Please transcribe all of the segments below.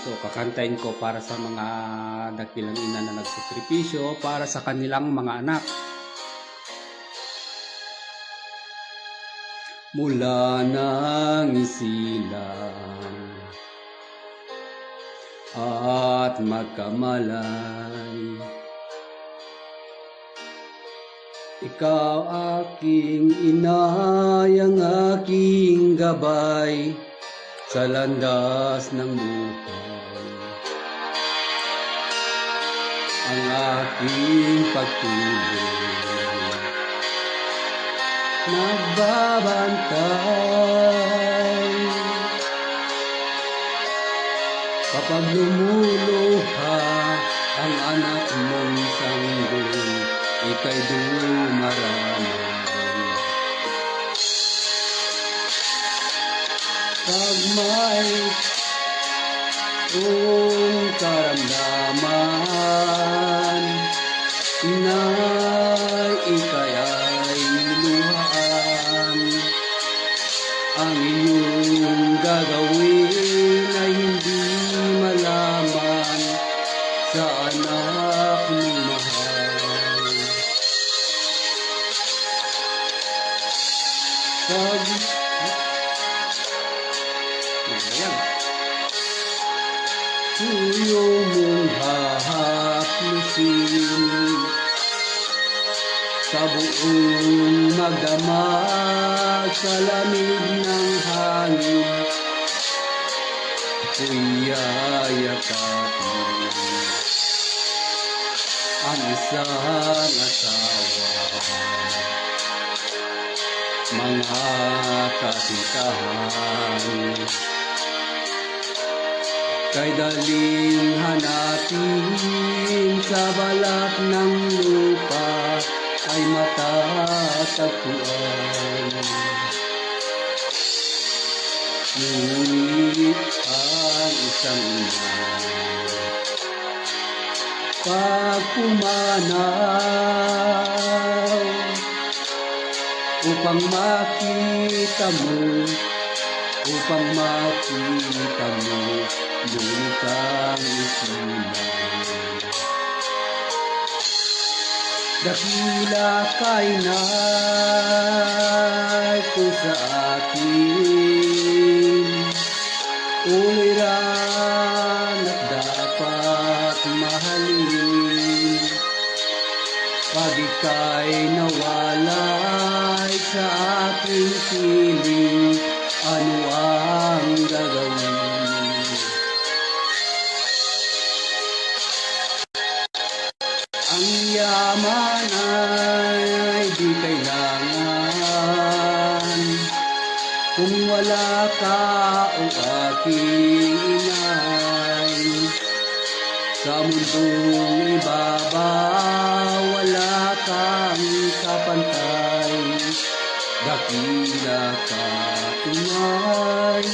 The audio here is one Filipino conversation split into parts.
ito, kakantahin ko para sa mga dakilang ina na nagsakripisyo para sa kanilang mga anak. Mula nang isilang at magkamalay, ikaw aking inay, ang aking gabay sa landas ng buhay, ang aking pagtulong nagbabantay kapag lumuluha ang anak mong sanggol, ika'y dumaramay. Pag may karamdaman, inay, ika'y luhaan. Ang iyong gagawin ay hindi malaman sa anak mong mahal. Pag tuyo mong hahaplusin sa buong magdamag sa lamig ng hangin, ako'y yayakapin ang isang asawa. Mga kasitahan, kay daling hanapin sa balat ng lupa ay matatagpuan. Ngunit ang isang ina, pag pumanaw upang makita mo, ngunit ang isilang. Dakila kay nay ko sa akin, uliran at dapat mahalin. Pag ika'y nawalay sa aking piling, ano ang gagawin? Ang yaman ay di kailangan kung wala ka o aking inay. Sa mundong ibabaw wala kang kapantay, dakila ka inay.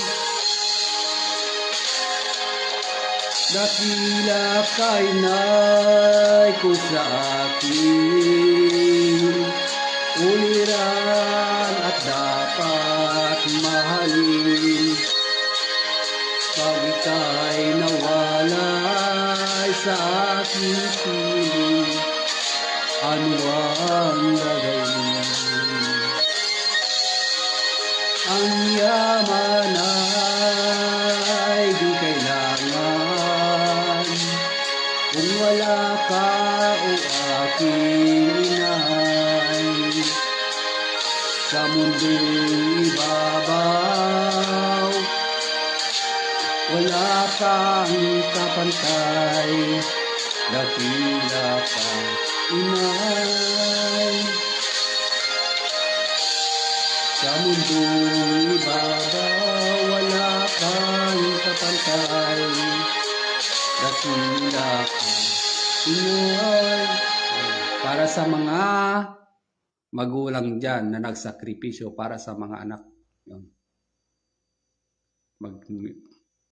Dakila kay nay ko sa akin, uliran at dapat mahalin. Pag ika'y nawalay sa aking piling, ano ang gagawin? Ang yaman ay di kailangan kung wala ka o aking inay. Sa mundong ibabaw wala kang kapantay, dakila ka inay. Sa mundong ibabaw wala kang kapantay, dakila ka inay. Para sa mga magulang dyan na nagsakripisyo para sa mga anak, yun.